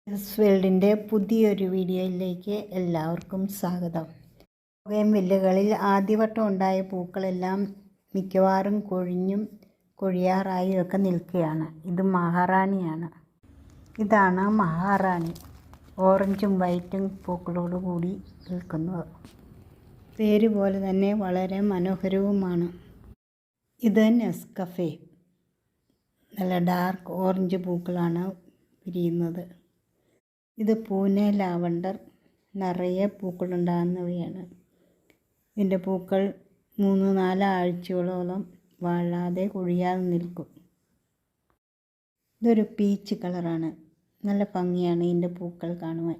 വേൾഡിൻ്റെ പുതിയൊരു വീഡിയോയിലേക്ക് എല്ലാവർക്കും സ്വാഗതം. ബൊഗെയിൻവില്ലകളിൽ ആദ്യവട്ടം ഉണ്ടായ പൂക്കളെല്ലാം മിക്കവാറും കൊഴിയാറായി ഒക്കെ നിൽക്കുകയാണ്. ഇത് മഹാറാണിയാണ്. ഇതാണ് മഹാറാണി. ഓറഞ്ചും വൈറ്റും പൂക്കളോട് കൂടി നിൽക്കുന്നത്. പേര് പോലെ തന്നെ വളരെ മനോഹരവുമാണ്. ഇത് നെസ്കഫേ. നല്ല ഡാർക്ക് ഓറഞ്ച് പൂക്കളാണ് വിരിയുന്നത്. ഇത് പൂനെ ലാവണ്ടർ. നിറയെ പൂക്കളുണ്ടാകുന്നവയാണ്. ഇതിൻ്റെ പൂക്കൾ 3-4 ആഴ്ചകളോളം വാഴാതെ കൊഴിയാതെ നിൽക്കും. ഇതൊരു പീച്ച് കളറാണ്. നല്ല ഭംഗിയാണ് ഇതിൻ്റെ പൂക്കൾ കാണുവാൻ.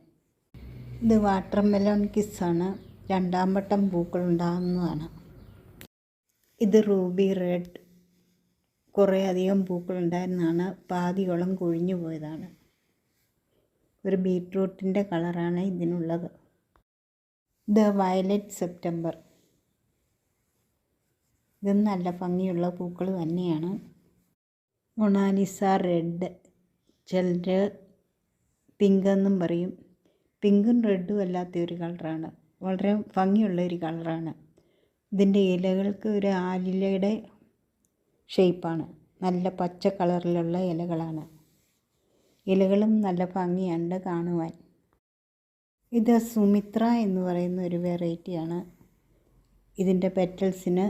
ഇത് വാട്ടർമെലോൺ കിസ്സാണ്. 2ാം വട്ടം പൂക്കളുണ്ടാകുന്നതാണ്. ഇത് റൂബി റെഡ്. കുറേ അധികം പൂക്കളുണ്ടായിരുന്നതാണ്. പാതിയോളം കൊഴിഞ്ഞു പോയതാണ്. ഒരു ബീട്രൂട്ടിൻ്റെ കളറാണ് ഇതിനുള്ളത്. ഇത് വയലറ്റ് സെപ്റ്റംബർ. ഇത് നല്ല ഭംഗിയുള്ള പൂക്കൾ തന്നെയാണ്. Mona Lisa red. ചിലർ പിങ്ക് എന്നും പറയും. പിങ്കും റെഡും അല്ലാത്തൊരു കളറാണ്. വളരെ ഭംഗിയുള്ളൊരു കളറാണ്. ഇതിൻ്റെ ഇലകൾക്ക് ഒരു ആലിലയുടെ ഷേപ്പാണ്. നല്ല പച്ച കളറിലുള്ള ഇലകളാണ്. ഇലകളും നല്ല ഭംഗിയുണ്ട് കാണുവാൻ. ഇത് സുമിത്ര എന്ന് പറയുന്ന ഒരു വെറൈറ്റിയാണ്. ഇതിൻ്റെ പെറ്റൽസിന്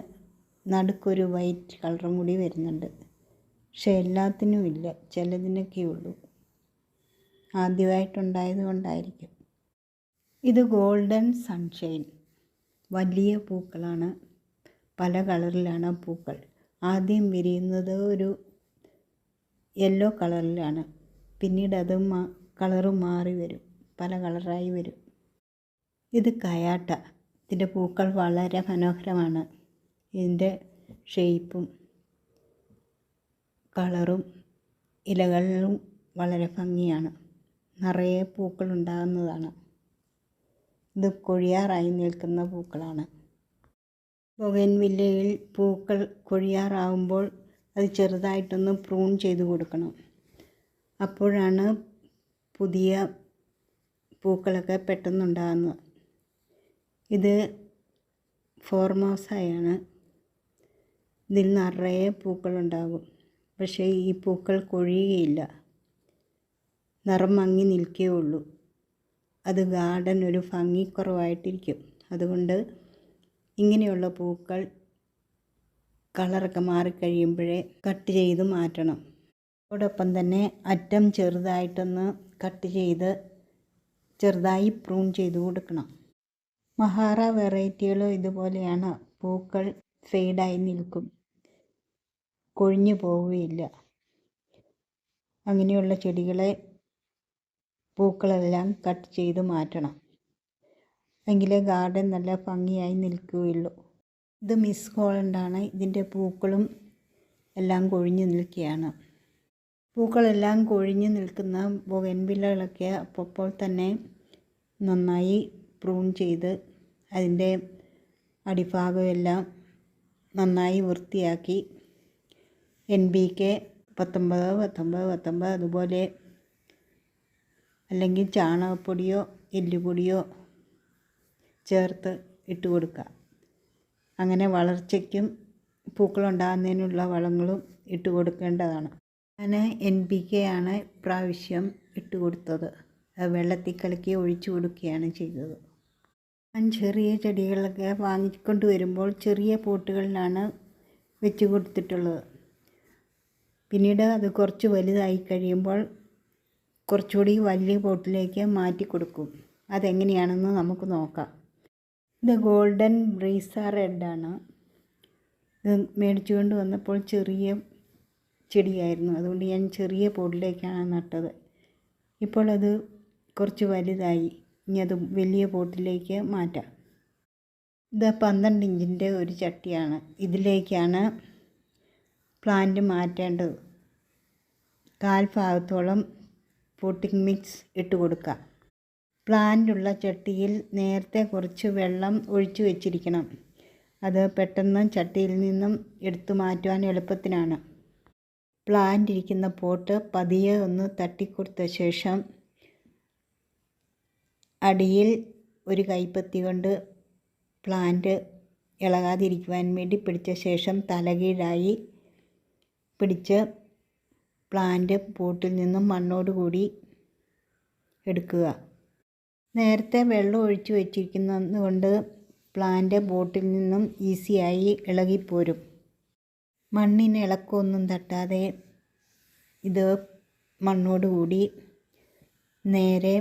നടുക്കൊരു വൈറ്റ് കളറും കൂടി വരുന്നുണ്ട്. പക്ഷെ എല്ലാത്തിനും ഇല്ല, ചിലതിനൊക്കെ ഉള്ളൂ. ആദ്യമായിട്ടുണ്ടായത് കൊണ്ടായിരിക്കും. ഇത് ഗോൾഡൻ സൺഷൈൻ. വലിയ പൂക്കളാണ്. പല കളറിലാണ് പൂക്കൾ. ആദ്യം വിരിയുന്നത് ഒരു യെല്ലോ കളറിലാണ്. പിന്നീട് അത് കളറ് മാറി വരും, പല കളറായി വരും. ഇത് കയാട്ട. ഇതിൻ്റെ പൂക്കൾ വളരെ മനോഹരമാണ്. ഇതിൻ്റെ ഷേപ്പും കളറും ഇലകളിലും വളരെ ഭംഗിയാണ്. നിറയെ പൂക്കളുണ്ടാകുന്നതാണ്. ഇത് കൊഴിയാറായി നിൽക്കുന്ന പൂക്കളാണ്. ബൊഗെയിൻവില്ലയിൽ പൂക്കൾ കൊഴിയാറാകുമ്പോൾ അത് ചെറുതായിട്ടൊന്ന് പ്രൂൺ ചെയ്ത് കൊടുക്കണം. അപ്പോഴാണ് പുതിയ പൂക്കളൊക്കെ പെട്ടെന്നുണ്ടാകുന്നത്. ഇത് ഫോർമോസയാണ്. ഇതിൽ നിറയെ പൂക്കളുണ്ടാകും. പക്ഷേ ഈ പൂക്കൾ കൊഴിയുകയില്ല, നിറം മങ്ങി നിൽക്കുകയേ ഉള്ളൂ. അത് ഗാർഡൻ ഒരു ഭംഗിക്കുറവായിട്ടിരിക്കും. അതുകൊണ്ട് ഇങ്ങനെയുള്ള പൂക്കൾ കളറൊക്കെ മാറിക്കഴിയുമ്പോഴേ കട്ട് ചെയ്ത് മാറ്റണം. അതോടൊപ്പം തന്നെ അറ്റം ചെറുതായിട്ടൊന്ന് കട്ട് ചെയ്ത് ചെറുതായി പ്രൂൺ ചെയ്ത് കൊടുക്കണം. മഹാറ വെറൈറ്റികളും ഇതുപോലെയാണ്. പൂക്കൾ ഫെയ്ഡായി നിൽക്കും, കൊഴിഞ്ഞു പോവുകയില്ല. അങ്ങനെയുള്ള ചെടികളെ പൂക്കളെല്ലാം കട്ട് ചെയ്ത് മാറ്റണം. എങ്കിലേ ഗാർഡൻ നല്ല ഭംഗിയായി നിൽക്കുകയുള്ളൂ. ഇത് മിസ് ഹോളണ്ടാണ്. ഇതിൻ്റെ പൂക്കളും എല്ലാം കൊഴിഞ്ഞു നിൽക്കുകയാണ്. പൂക്കളെല്ലാം കൊഴിഞ്ഞു നിൽക്കുന്ന ബൊഗെയിൻവില്ലകളൊക്കെ അപ്പോൾ തന്നെ നന്നായി പ്രൂൺ ചെയ്ത് അതിൻ്റെ അടിഭാഗമെല്ലാം നന്നായി വൃത്തിയാക്കി NPK 19 അതുപോലെ അല്ലെങ്കിൽ ചാണകപ്പൊടിയോ എല്ലുപൊടിയോ ചേർത്ത് ഇട്ട് കൊടുക്കുക. അങ്ങനെ വളർച്ചയ്ക്കും പൂക്കളുണ്ടാകുന്നതിനുള്ള വളങ്ങളും ഇട്ട് കൊടുക്കേണ്ടതാണ്. ഞാൻ NPK ആണ് ഇപ്രാവശ്യം ഇട്ട് കൊടുത്തത്. വെള്ളത്തിൽ കലക്കി ഒഴിച്ചു കൊടുക്കുകയാണ് ചെയ്തത്. ഞാൻ ചെറിയ ചെടികളൊക്കെ വാങ്ങിക്കൊണ്ട് വരുമ്പോൾ ചെറിയ പോട്ടുകളിലാണ് വെച്ച് കൊടുത്തിട്ടുള്ളത്. പിന്നീട് അത് കുറച്ച് വലുതായി കഴിയുമ്പോൾ കുറച്ചുകൂടി വലിയ പോട്ടിലേക്ക് മാറ്റി കൊടുക്കും. അതെങ്ങനെയാണെന്ന് നമുക്ക് നോക്കാം. ഇത് ഗോൾഡൻ ബ്രീസ റെഡാണ്. ഇത് മേടിച്ചുകൊണ്ട് വന്നപ്പോൾ ചെറിയ ചെടിയായിരുന്നു. അതുകൊണ്ട് ഞാൻ ചെറിയ പോട്ടിലേക്കാണ് നട്ടത്. ഇപ്പോൾ അത് കുറച്ച് വലുതായി. ഇനി അത് വലിയ പോട്ടിലേക്ക് മാറ്റാം. ഇത് 12 ഇഞ്ചിൻ്റെ ഒരു ചട്ടിയാണ്. ഇതിലേക്കാണ് പ്ലാന്റ് മാറ്റേണ്ടത്. 1/4 ഭാഗത്തോളം പോട്ടിംഗ് മിക്സ് ഇട്ട് കൊടുക്കുക. പ്ലാന്റുള്ള ചട്ടിയിൽ നേരത്തെ കുറച്ച് വെള്ളം ഒഴിച്ചു വെച്ചിരിക്കണം. അത് പെട്ടെന്ന് ചട്ടിയിൽ നിന്നും എടുത്തു മാറ്റുവാൻ എളുപ്പത്തിനാണ്. പ്ലാന്റ് ഇരിക്കുന്ന പോട്ട് പതിയെ ഒന്ന് തട്ടിക്കൊടുത്ത ശേഷം അടിയിൽ ഒരു കൈപ്പത്തി കൊണ്ട് പ്ലാന്റ് ഇളകാതിരിക്കുവാൻ വേണ്ടി പിടിച്ച ശേഷം തലകീഴായി പിടിച്ച് പ്ലാന്റ് പോട്ടിൽ നിന്നും മണ്ണോട് കൂടി എടുക്കുക. നേരത്തെ വെള്ളം ഒഴിച്ച് വെച്ചിരിക്കുന്നത് കൊണ്ട് പ്ലാന്റ് ബോട്ടിൽ നിന്നും ഈസിയായി ഇളകിപ്പോരും. മണ്ണിന് ഇളക്കമൊന്നും തട്ടാതെ ഇത് മണ്ണോടുകൂടി നേരെ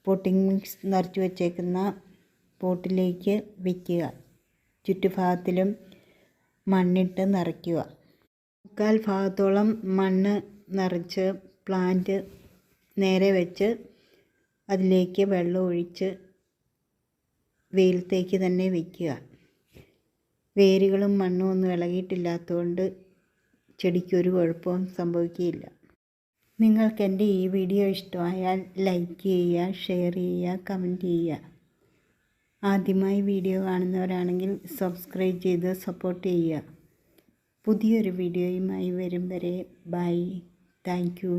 പോട്ടിംഗ് മിക്സ് നിറച്ച് വച്ചേക്കുന്ന പോട്ടിലേക്ക് വയ്ക്കുക. ചുറ്റുഭാഗത്തിലും മണ്ണിട്ട് നിറയ്ക്കുക. 3/4 ഭാഗത്തോളം മണ്ണ് നിറച്ച് പ്ലാന്റ് നേരെ വെച്ച് അതിലേക്ക് വെള്ളം ഒഴിച്ച് വെയിലത്തേക്ക് തന്നെ വയ്ക്കുക. വേരുകളും മണ്ണും ഒന്നും ഇളകിയിട്ടില്ലാത്തതുകൊണ്ട് ചെടിക്കൊരു കുഴപ്പവും സംഭവിക്കുകയില്ല. നിങ്ങൾക്ക് എൻ്റെ ഈ വീഡിയോ ഇഷ്ടമായാൽ ലൈക്ക് ചെയ്യുക, ഷെയർ ചെയ്യുക, കമൻറ്റ് ചെയ്യുക. ആദ്യമായി വീഡിയോ കാണുന്നവരാണെങ്കിൽ സബ്സ്ക്രൈബ് ചെയ്ത് സപ്പോർട്ട് ചെയ്യുക. പുതിയൊരു വീഡിയോയുമായി വരും വരെ ബൈ. Thank you.